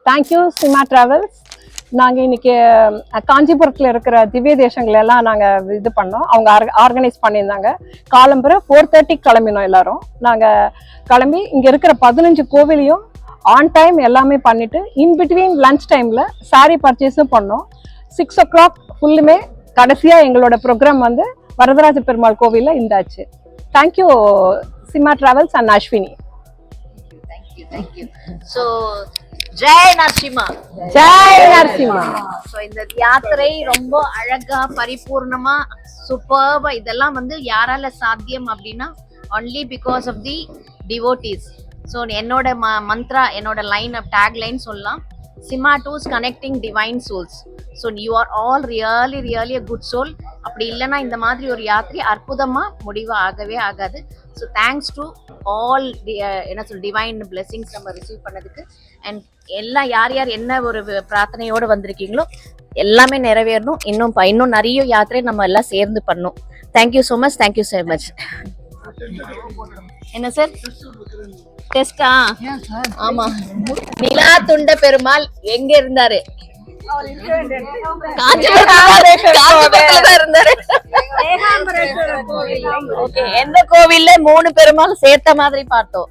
Thank you Seema travels. நாங்கள் இன்னைக்கு காஞ்சிபுரத்தில் இருக்கிற திவ்ய தேசங்கள் எல்லாம் நாங்கள் இது பண்ணோம். அவங்க ஆர்கனைஸ் பண்ணியிருந்தாங்க. காலம்புரை 4:30 கிளம்பினோம் எல்லாரும். நாங்கள் கிளம்பி இங்கே இருக்கிற 15 கோவிலையும் ஆன் டைம் எல்லாமே பண்ணிட்டு இன்பிட்வீன் லன்ச் டைமில் சாரீ பர்ச்சேஸும் பண்ணோம். 6 o'clock ஃபுல்லுமே கடைசியாக எங்களோட ப்ரோக்ராம் வந்து வரதராஜ பெருமாள் கோவிலில் இருந்தாச்சு. Thank you Seema travels and Ashwini. Thank you. So, Jai Narasimha. Jai Narasimha. So இந்த யாத்திரை ரொம்ப அழகா பரிபூர்ணமா சூப்பர்பா. இதெல்லாம் வந்து யாரால சாத்தியம் அப்படின்னா only because of the devotees. So என்னோட மந்த்ரா, என்னோட லைன் ஆஃப் டேக் லைன் சொல்லலாம், Seema does connecting divine souls. So you are all really a good soul. அப்படி இல்லைன்னா இந்த மாதிரி ஒரு யாத்திரை அற்புதமா முடிவு ஆகவே ஆகாது. ஸோ தேங்க்ஸ் டு ஆல் என்ன சொல் டிவைன் பிளெஸிங்ஸ் நம்ம ரிசீவ் பண்ணதுக்கு. அண்ட் எல்லாம் யார் யார் என்ன ஒரு பிரார்த்தனையோடு வந்திருக்கீங்களோ எல்லாமே நிறைவேறணும். இன்னும் நிறைய யாத்திரை நம்ம எல்லாம் சேர்ந்து பண்ணணும். Thank you so much. Thank you so much. என்ன சார் டெஸ்டா? ஆமா, நிலா துண்ட பெருமாள் எங்க இருந்தாரு? எந்த கோவில்ல 3 பெருமாள் சேர்த்த மாதிரி பார்த்தோம்?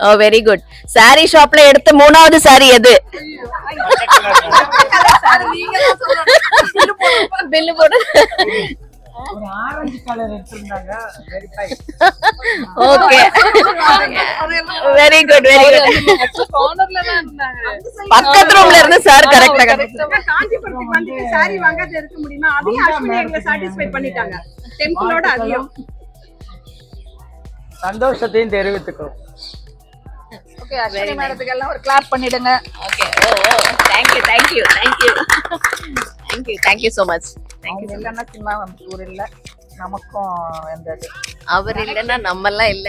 ஓ வெரி குட். சாரி ஷாப்ல எடுத்த 3வது சாரி எது? பில்லு போடு. ஒரு ஆரஞ்சு கலர் எடுத்துட்டாங்க. ஓகே வெரி குட் கார்னர்ல தான் இருந்தாங்க. பக்கத்து ரூம்ல இருந்து சார் கரெக்ட்டா காஞ்சிபுரத்துக்கு வந்து சாரி வாங்காத இருக்க முடியுமா? அதையும் அஸ்வினி எங்களை சாட்டிஸ்ஃபை பண்ணிட்டாங்க. டெம்பிளோட அதிகம் சந்தோஷத்தையும் தெரிவித்துக்கிறோம். ஓகே, அஸ்வினி மேடத்துக்கு எல்லாம் ஒரு கிளாப் பண்ணிடுங்க. Okay. Thank you so much. இல்லைன்னா சின்ன ஊர் இல்லை, நமக்கும் எந்த அவர் இல்லைன்னா நம்ம எல்லாம் இல்ல.